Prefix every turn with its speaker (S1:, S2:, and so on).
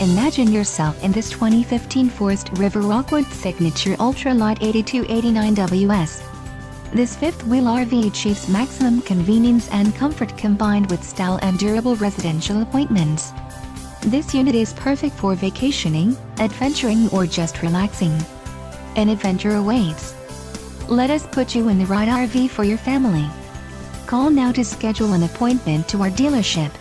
S1: Imagine yourself in this 2015 Forest River Rockwood Signature Ultra Lite 8289WS. This fifth-wheel RV achieves maximum convenience and comfort combined with style and durable residential appointments. This unit is perfect for vacationing, adventuring, or just relaxing. An adventure awaits. Let us put you in the right RV for your family. Call now to schedule an appointment to our dealership.